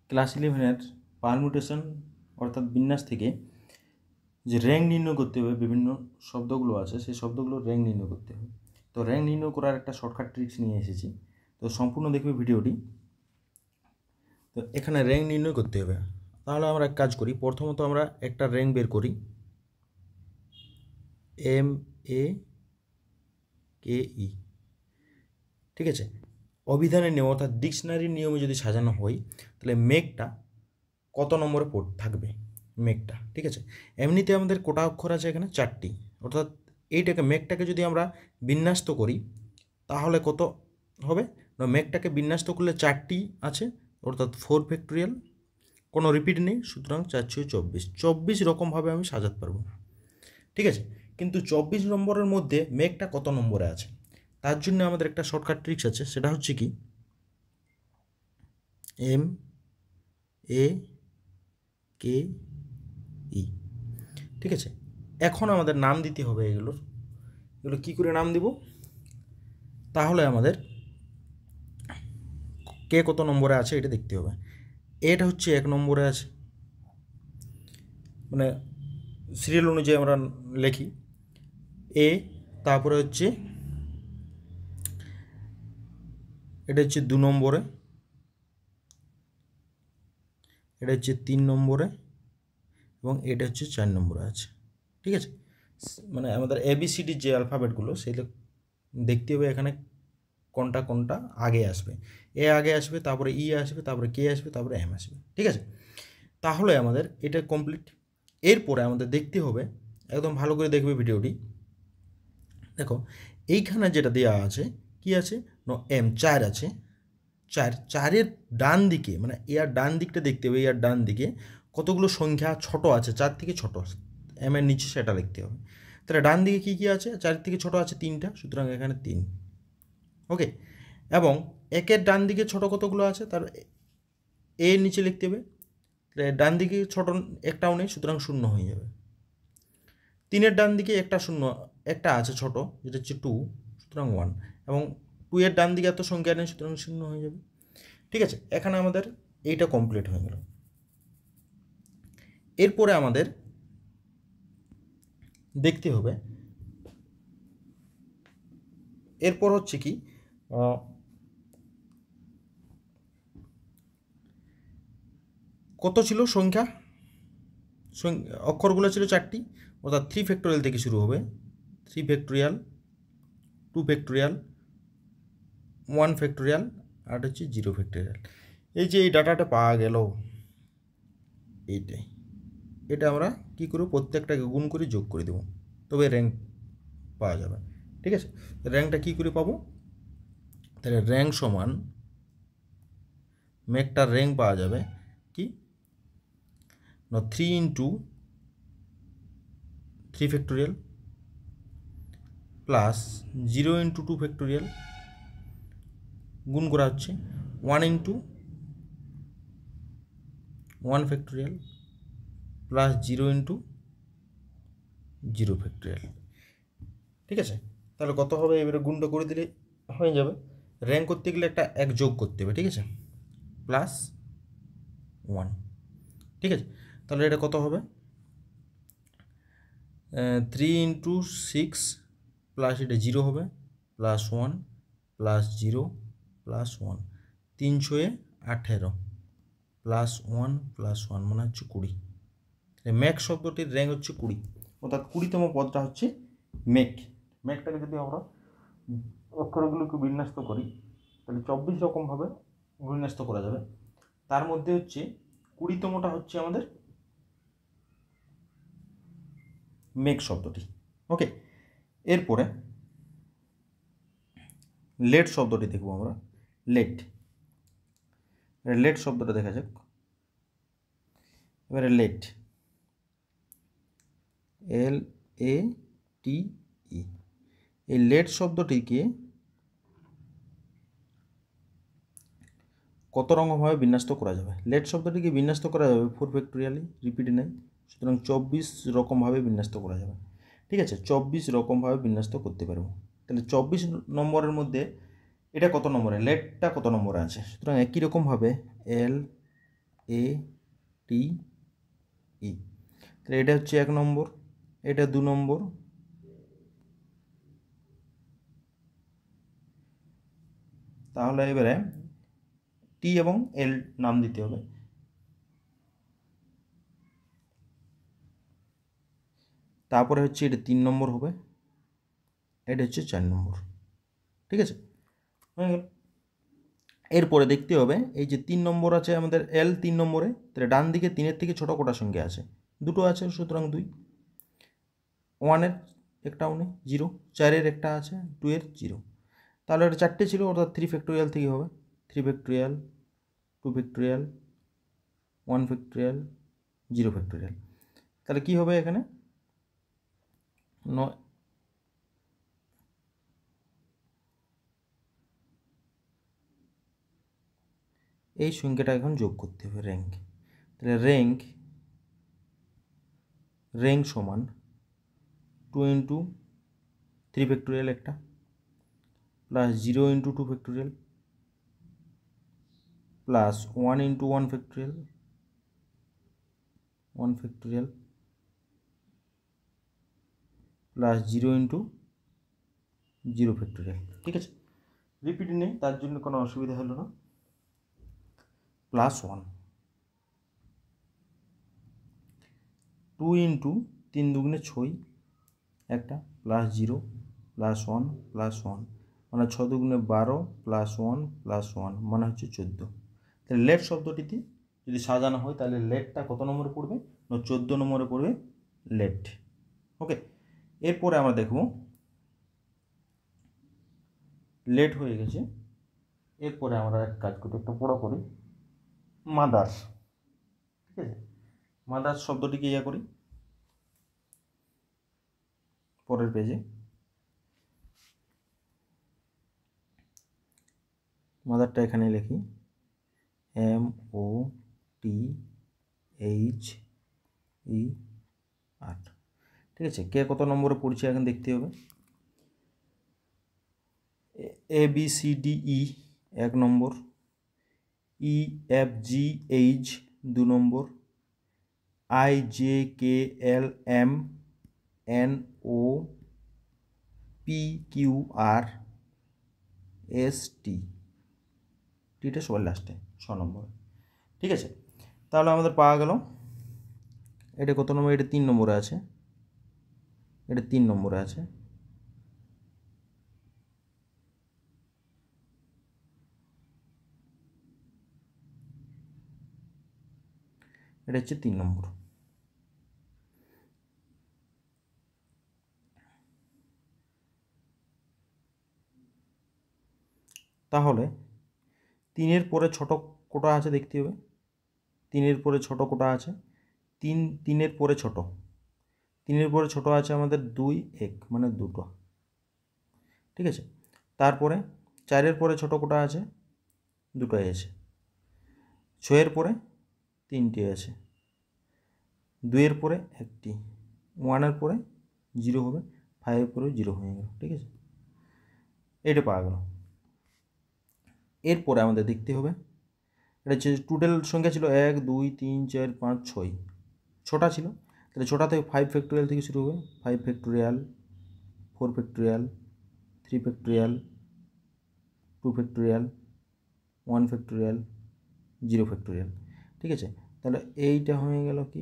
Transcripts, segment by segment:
Class 11-এর permutation অর্থাৎ বিন্যাস থেকে যে র্যাঙ্ক নির্ণয় করতে হবে, বিভিন্ন শব্দগুলো আছে সেই শব্দগুলোর র্যাঙ্ক নির্ণয় করতে হবে। তো র্যাঙ্ক নির্ণয় করার একটা শর্টকাট ট্রিক্স নিয়ে এসেছি, তো সম্পূর্ণ দেখবে ভিডিওটি। তো এখানে র্যাঙ্ক নির্ণয় করতে হবে, তাহলে আমরা এক কাজ করি। প্রথমত আমরা একটা র্যাঙ্ক বের করি, MAKE, ঠিক আছে। অভিধানের নিয়ম অর্থাৎ ডিকশনারির নিয়মে যদি সাজানো হয় তাহলে মেঘটা কত নম্বরে থাকবে মেঘটা, ঠিক আছে। এমনিতে আমাদের কোটা অক্ষর আছে এখানে 4টি, অর্থাৎ এইটাকে মেঘটাকে যদি আমরা বিন্যস্ত করি তাহলে কত হবে না, মেঘটাকে বিন্যস্ত করলে 4টি আছে অর্থাৎ 4 ফ্যাক্টোরিয়াল, কোনো রিপিট নেই, সুতরাং 424 রকমভাবে আমি সাজাতে পারবো, ঠিক আছে। কিন্তু 24 নম্বরের মধ্যে মেঘটা কত নম্বরে আছে তার জন্য আমাদের একটা শর্টকাট ট্রিক্স আছে, সেটা হচ্ছে কি MAKE, ঠিক আছে। এখন আমাদের নাম দিতে হবে এগুলো কী করে নাম দিব, তাহলে আমাদের কে কত নম্বরে আছে এটা দেখতে হবে। এটা হচ্ছে 1 নম্বরে আছে, মানে সিরিয়াল অনুযায়ী আমরা লিখি এ, তারপরে হচ্ছে এটা হচ্ছে 2 নম্বরে, এটা হচ্ছে 3 নম্বরে এবং এটা হচ্ছে 4 নম্বরে আছে, ঠিক আছে। মানে আমাদের ABCD যে অ্যালফাবেটগুলো সেগুলো দেখতে হবে এখানে কোনটা কোনটা আগে আসবে। এ আগে আসবে, তারপরে ই আসবে, তারপরে কে আসবে, তারপরে এম আসবে, ঠিক আছে। তাহলে আমাদের এটা কমপ্লিট। এরপরে আমাদের দেখতে হবে, একদম ভালো করে দেখবে ভিডিওটি। দেখো এইখানে যেটা দেওয়া আছে কি আছে, M4 আছে, 4-এর ডান দিকে, মানে এর ডান দিকটা দেখতে হবে, এর ডান দিকে কতগুলো সংখ্যা ছোট আছে, 4 থেকে ছোট, এম এর নিচে সেটা লিখতে হবে। তাহলে ডান দিকে কী কী আছে, 4 থেকে ছোট আছে 3টা, সুতরাং এখানে 3, ওকে। এবং 1-এর ডান দিকে ছোট কতগুলো আছে তার এর নিচে লিখতে হবে, ডান দিকে ছোট একটাও নেই, সুতরাং 0 হয়ে যাবে। 3-এর ডান দিকে একটা আছে ছোট, যেটা হচ্ছে 2, সুতরাং 1, এবং 2-এর ডান দিকে এত সংখ্যা নেই, সুতরাং 0 হয়ে যাবে, ঠিক আছে। এখানে আমাদের এইটা কমপ্লিট হয়ে গেল। এরপরে আমাদের দেখতে হবে, এরপর হচ্ছে কি কত ছিল সংখ্যা, অক্ষরগুলো ছিল 4টি, অর্থাৎ 3 ফ্যাক্টোরিয়াল থেকে শুরু হবে, 3 ফ্যাক্টোরিয়াল, 2 ফ্যাক্টোরিয়াল, 1 ফ্যাক্টোরিয়াল, আর হচ্ছে 0 ফ্যাক্টোরিয়াল। এই যে এই ডাটাটা পাওয়া গেল, এইটাই, এটা আমরা কী করব, প্রত্যেকটাকে গুণ করে যোগ করে দেবো, তবে র্যাঙ্ক পাওয়া যাবে, ঠিক আছে। র্যাঙ্কটা কী করে পাবো, তাহলে র্যাঙ্ক সমান মেঘটার র্যাঙ্ক পাওয়া যাবে কি না, 3 × 3 ফ্যাক্টোরিয়াল প্লাস 0 × 2 ফ্যাক্টোরিয়াল গুণ করা হচ্ছে 1 × 1 ফ্যাক্টোরিয়াল প্লাস 0 × 0 ফ্যাক্টোরিয়াল, ঠিক আছে। তাহলে কত হবে, এবারে গুণটা করে দিলে হয়ে যাবে। র্যাঙ্ক করতে গেলে একটা 1 যোগ করতে হবে, ঠিক আছে, প্লাস 1, ঠিক আছে। তাহলে এটা কত হবে, 3 × 6 প্লাস এটা 0 হবে, plus 1 plus 0 plus 1, 3 × 6 = 18 plus 1 plus 1 মানে হচ্ছে 20। মেঘ শব্দটির র্যাঙ্ক হচ্ছে 20, অর্থাৎ 20তম পদটা হচ্ছে মেঘ। মেঘটাকে যদি আমরা অক্ষরগুলোকে বিন্যস্ত করি তাহলে 24 রকমভাবে বিন্যস্ত করা যাবে। তার মধ্যে হচ্ছে 20তমটা হচ্ছে আমাদের মেঘ শব্দটি, ওকে। এরপরে লেট শব্দটি দেখব আমরা, লেট শব্দটা দেখা যাক। এবারে লেট, LATE, এই লেট শব্দটিকে কত রকমভাবে বিন্যস্ত করা যাবে, লেট শব্দটিকে বিন্যস্ত করা যাবে 4 ফ্যাক্টোরিয়ালি, রিপিট নেই, সুতরাং 24 রকমভাবে বিন্যস্ত করা যাবে, ঠিক আছে। 24 রকমভাবে বিন্যস্ত করতে পারবো। তাহলে 24 নম্বরের মধ্যে এটা কত নম্বরে, লেটটা কত নম্বরে আছে, সুতরাং একই রকমভাবে এ টি ই। তাহলে এটা হচ্ছে 1 নম্বর, এটা 2 নম্বর, তাহলে এবারে টি এবং এল নাম দিতে হবে। তারপরে হচ্ছে এটা 3 নম্বর হবে, এটা হচ্ছে 4 নম্বর। ঠিক আছে, হয়ে গেল। এরপরে দেখতে হবে এই যে 3 নম্বর আছে আমাদের এল 3 নম্বরে, তাহলে ডান দিকে 3-এর থেকে ছোট কটা সংখ্যা আছে? 2টো আছে, সুতরাং 2। 1-এর একটাও নেই, 0। 4-এর একটা আছে, 2-এর 0। তাহলে এটা 4টে ছিল, অর্থাৎ 3 ফ্যাক্টোরিয়াল থেকে হবে 3 ফ্যাক্টোরিয়াল, 2 ফ্যাক্টোরিয়াল, 1 ফ্যাক্টোরিয়াল, 0 ফ্যাক্টোরিয়াল। তাহলে কি হবে এখানে? এই সংখ্যাটা এখন যোগ করতে হবে র্যাঙ্ক। তাহলে র্যাঙ্ক সমান 2 ইন্টু 3 ফ্যাক্টোরিয়াল একটা, plus 0 into 2 factorial, plus 1 into 1 factorial, 1 factorial, plus 0 into 0 factorial. ঠিক আছে, রিপিট নেই, তার জন্য কোনো অসুবিধা হলো না। প্লাস 1, 2 ইন্টু 3 দুগুণে 6 একটা, প্লাস 0, প্লাস 1, প্লাস 1, মানে 6 দুগুণে 12, প্লাস 1, প্লাস 1, মানে হচ্ছে 14। তাহলে লেট শব্দটিতে যদি সাজানো হয় তাহলে লেটটা কত নম্বরে পড়বে? না 14 নম্বরে পড়বে লেট। ওকে, এরপরে আমরা দেখব লেট হয়ে গেছে, এরপরে আমরা এক কাজ করি, একটু বড় করি, মাদার। ঠিক আছে, মাদার শব্দটিকে ইয়া করি পরের পেজে। মাদারটা এখানে লিখি MOTHER। ঠিক আছে, কে কত নম্বরে পড়ছে এখন দেখতে হবে। ABCDE 1 নম্বর, EFGH 2 নম্বর, IJKLMNOPQRST, টিটা সবার লাস্টে 6 নম্বর। ঠিক আছে, তাহলে আমাদের পাওয়া গেল এটা কত নম্বর? এটা 3 নম্বরে আছে, এটা 3 নম্বরে আছে। এটা হচ্ছে 3 নম্বর। তাহলে 3-এর পরে ছোট কোটা আছে দেখতে হবে, 3-এর পরে ছোট কোটা আছে, 3-এর পরে ছোট, 3-এর পরে ছোট আছে আমাদের 2, 1, মানে 2টো। ঠিক আছে, তারপরে 4-এর পরে ছোট কোটা আছে, 2টোই আছে। 6-এর পরে 3টে আছে, 2-এর পরে 1টি, 1-এর পরে 0 হবে, 5-এর পরেও 0 হয়ে গেল। ঠিক আছে, এটা পাওয়া গেল। এরপরে আমাদের দেখতে হবে এটা হচ্ছে টোটাল সংখ্যা ছিল 1, 2, 3, 4, 5, 6, ছোটা ছিল, তাহলে ছোটা থেকে 5 ফ্যাক্টোরিয়াল থেকে শুরু হবে, 5 factorial, 4 factorial, 3 factorial, 2 factorial, 1 factorial, 0 factorial. ঠিক আছে, তাহলে এইটা হয়ে গেল কি,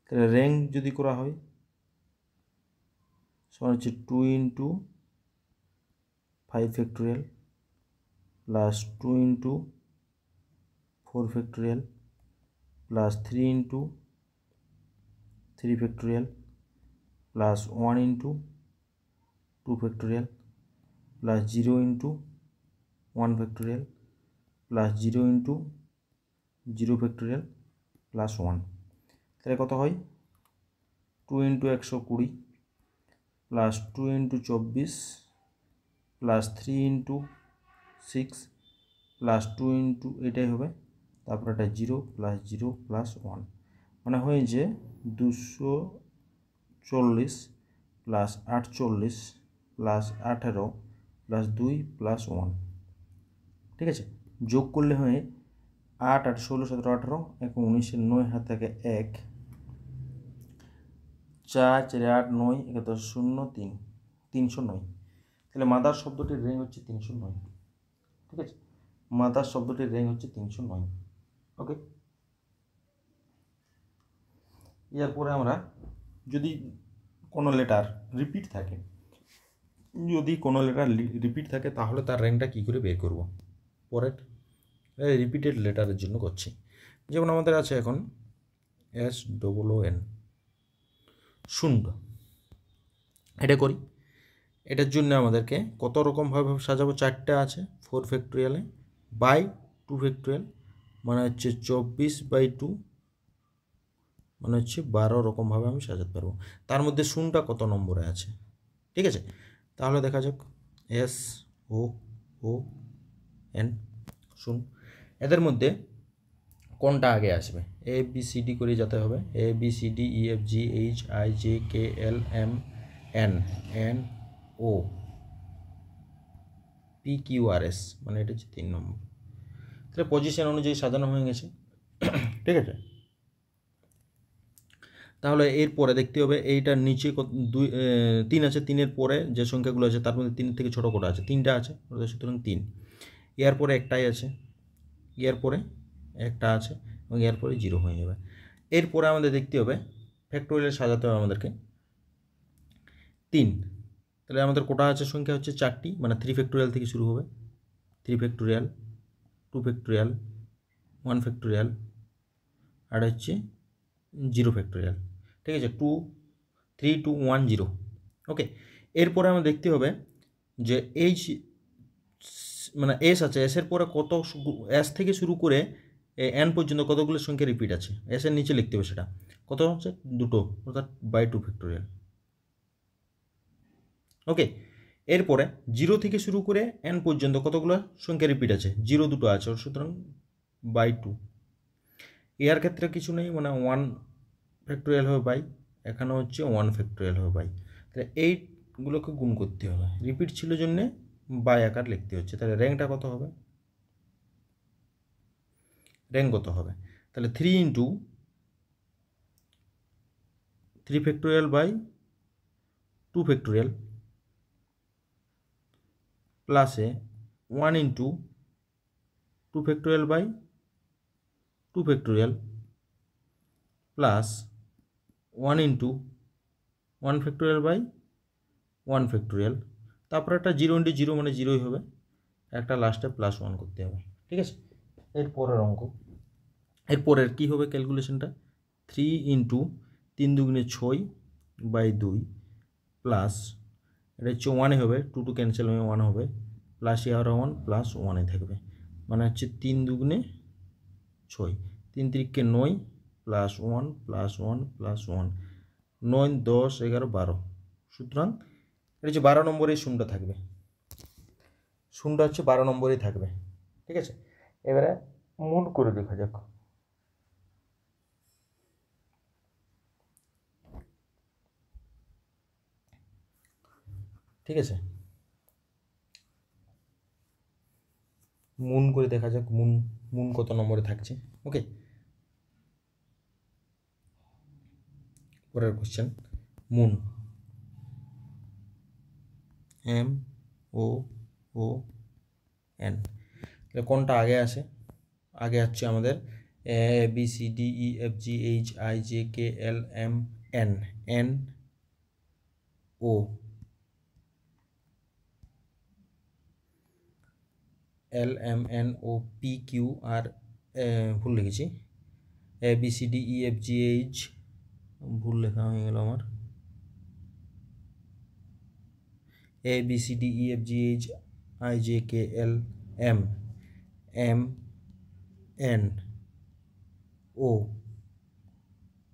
তাহলে র্যাঙ্ক যদি করা হয় সমান হচ্ছে 2 into 5 factorial, plus 2 into 4 factorial, plus 3 into 3 factorial, plus 1 into 2 factorial, plus 0 into 1 factorial, plus 0 into 0 factorial, plus 1। তাহলে কত হয়? 2 into 120, plus 2 into 24, plus 3 into 6, plus 2 into, এটাই হবে, তারপর এটা 0, প্লাস 0, প্লাস 1, মানে হয় যে 240 প্লাস 48 প্লাস 18 প্লাস 2 প্লাস 1। ঠিক আছে, যোগ করলে হয় 8 8 16 17 18 1 19 9 হাত থেকে 1 4 4 8 9 1 10 0 3 309। তাহলে মাদার শব্দটির র্যাঙ্ক হচ্ছে 309। ঠিক আছে, মাদার শব্দটির র্যাঙ্ক হচ্ছে 309। ওকে, এরপরে আমরা যদি কোনো লেটার রিপিট থাকে, তাহলে তার র্যাঙ্কটা কী করে বের করব? পরের রিপিটেড লেটারের জন্য করছি। যেমন আমাদের আছে এখন SOON, শুন্ড। এটা করি, এটার জন্য আমাদেরকে কত রকমভাবে সাজাবো? 4টে আছে 4 ফ্যাক্টোরিয়ালে বাই 2 ফ্যাক্টোরিয়াল, মানে হচ্ছে 24/2, মানে হচ্ছে 12 রকমভাবে আমি সাজাতে পারবো। তার মধ্যে শূন্যটা কত নম্বরে আছে? ঠিক আছে, তাহলে দেখা যাক SOON, শুন। এদের মধ্যে কোনটা আগে আসবে? ABCD করে যেতে হবে, ABCD EFG HIJ KL MN NO PQRS, মানে এটা হচ্ছে 3 নম্বর। তাহলে পজিশন অনুযায়ী সাজানো হয়ে গেছে। ঠিক আছে, তাহলে এরপরে দেখতে হবে এইটার নিচে 3 আছে, 3-এর পরে যে সংখ্যাগুলো আছে তার মধ্যে 3 থেকে ছোটো কোটা আছে? 3টা আছে, সুতরাং 3। এর পরে একটাই আছে, এর পরে একটা আছে, এবং এর পরে 0 হয়ে যাবে। এরপরে আমাদের দেখতে হবে ফ্যাক্টোরিয়াল সাজাতে হবে আমাদেরকে 3। তাহলে আমাদের কোটা আছে সংখ্যা হচ্ছে 4টি, মানে 3 ফ্যাক্টোরিয়াল থেকে শুরু হবে। 3 ফ্যাক্টোরিয়াল, 2 ফ্যাক্টোরিয়াল, 1 ফ্যাক্টোরিয়াল, আর হচ্ছে 0 ফ্যাক্টোরিয়াল। ঠিক আছে, 2 3 2 1 0। ওকে, এরপরে আমরা দেখতে হবে যে এই মানে এস আছে, এসের পরে কত, এস থেকে শুরু করে এন পর্যন্ত কতগুলো সংখ্যা রিপিট আছে? এসের নিচে লিখতে হবে সেটা কত হচ্ছে, 2টো, অর্থাৎ বাই 2 ফ্যাক্টোরিয়াল। ওকে, এরপরে 0 থেকে শুরু করে এন পর্যন্ত কতগুলো সংখ্যা রিপিট আছে? 0 2টো আছে, সুতরাং বাই 2। এর ক্ষেত্রে কিছু নেই, মানে 1 ফ্যাক্টোরিয়াল হবে বাই, এখানে হচ্ছে 1 ফ্যাক্টোরিয়াল হবে বাই। তাহলে এইগুলোকে গুণ করতে হবে, রিপিট ছিল জন্যে বাই আকার লিখতে হচ্ছে। তাহলে র্যাঙ্কটা কত হবে? র্যাঙ্ক কত হবে? তাহলে 3 ইন্টু 3 ফ্যাক্টোরিয়াল বাই 2 ফ্যাক্টোরিয়াল প্লাসে 1 into 2 factorial by 2 factorial plus 1 into 1 factorial by 1 factorial, তারপর একটা 0 ইন্টু 0 মানে 0ই হবে, একটা লাস্টে প্লাস 1 করতে হবে। ঠিক আছে, এরপরের অঙ্ক, এরপরের কী হবে ক্যালকুলেশনটা? 3 ইন্টু 3 দুগুণে 6 বাই 2 প্লাস, এটা হচ্ছে 1 হবে, 2 2 ক্যান্সেল হয়ে 1 হবে, প্লাস আর 1 প্লাস 1 থাকবে, মানে হচ্ছে 3 দুগুণে 6, 3 3কে 9 প্লাস 1 প্লাস 1 প্লাস 1, 9 10 11 12, সুতরাং এটা হচ্ছে 12 নম্বরেই শূন্যটা থাকবে। শূন্যটা হচ্ছে 12 নম্বরেই থাকবে। ঠিক আছে, এবারে মূল করে দেখা যাক। ঠিক আছে, মুন করে দেখা যাক মুন কত নম্বরে থাকছে। ওকে, পরের কোশ্চেন, মুন MOON, তাহলে কোনটা আগে আসে? আগে হচ্ছে আমাদের ABCDEFG HIJ KL MN NO LMNOPQR, ভুল লিখেছি, ABCDEFGH, ভুল লেখা হয়ে গেল আমার, ABCDEFGH IJ KL MNO,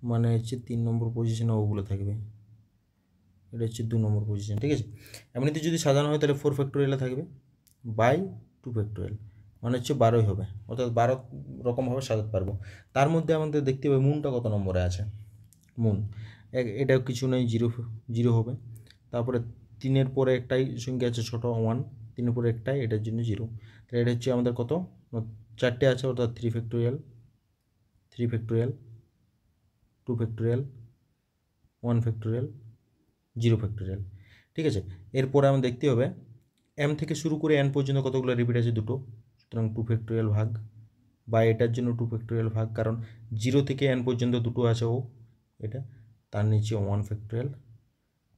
মানে হচ্ছে 3 নম্বর পজিশনে ওগুলো থাকবে, এটা হচ্ছে 2 নম্বর পজিশন। ঠিক আছে, এমনিতে যদি সাজানো হয় তাহলে 4 ফ্যাক্টোরিয়ালে থাকবে বাই 2 ফ্যাক্টোরিয়াল, মানে হচ্ছে 12ই হবে, অর্থাৎ 12 রকমভাবে সাজাতে পারবো। তার মধ্যে আমাদের দেখতে হবে মুনটা কত নম্বরে আছে। মুন এটা কিছু নেই, 0 হবে, তারপরে 3-এর পরে একটাই সংখ্যা আছে ছোটো 1, 3 উপরে একটাই, এটার জন্য 0। তাহলে এটা হচ্ছে আমাদের কত, 4টে আছে, অর্থাৎ 3 factorial, 3 factorial, 2 factorial, 1 factorial, 0 factorial. ঠিক আছে, এরপরে আমরা দেখতে হবে m থেকে শুরু করে n পর্যন্ত কতগুলো রিপিট আছে, দুটো। সুতরাং 2 ফ্যাক্টোরিয়াল ভাগ, বা এটার জন্য 2 ফ্যাক্টোরিয়াল ভাগ, কারণ 0 থেকে n পর্যন্ত দুটো আছে ও, এটা, তার নিচে 1 ফ্যাক্টোরিয়াল,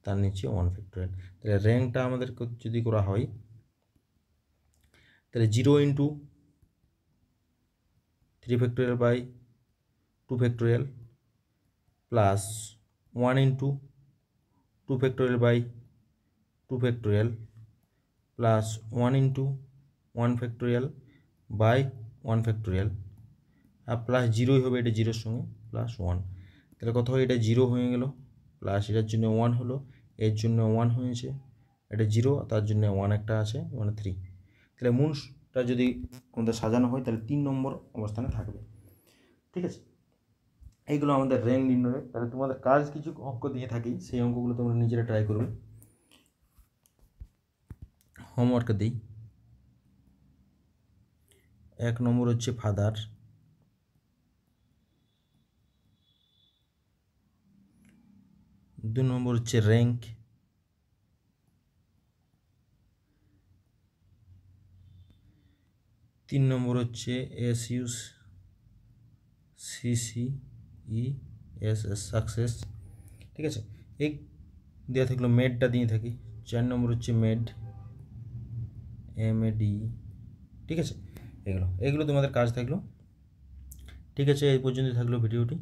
তার নিচে 1 ফ্যাক্টোরিয়াল। তাহলে র্যাঙ্কটা আমাদের যদি করা হয়, তাহলে 0 into 3 factorial by 2 factorial plus 1 into 2 factorial by 2 factorial plus 1 into 1 factorial by 1 factorial, আর প্লাস 0ই হবে, এটা 0-এর সঙ্গে প্লাস 1। তাহলে কত হয়, এটা 0 হয়ে গেল, প্লাস এটার জন্য 1 হলো, এর জন্য 1 হয়েছে, এটা 0, তার জন্য 1 একটা আছে, মানে 3। তাহলে মূলটা যদি আমাদের সাজানো হয় তাহলে 3 নম্বর অবস্থানে থাকবে। ঠিক আছে, এইগুলো আমাদের র্যাঙ্ক নির্ণয়ের। তাহলে তোমাদের কাজ কিছু অঙ্ক দিয়ে থাকি, সেই অঙ্কগুলো তোমরা নিজেরা ট্রাই করবে। হোমওয়ার্কে দিই, 1 নম্বর হচ্ছে ফাদার, 2 নম্বর হচ্ছে র্যাঙ্ক, 3 নম্বর হচ্ছে SUCCESS সাকসেস। ঠিক আছে, এই দেওয়া থাকলো, মেডটা দিয়ে থাকি। 4 নম্বর হচ্ছে মেড, MAD। ঠিক আছে, এগুলো তোমাদের কাজ থাকলো। ঠিক আছে, এই পর্যন্ত থাকলো ভিডিওটি।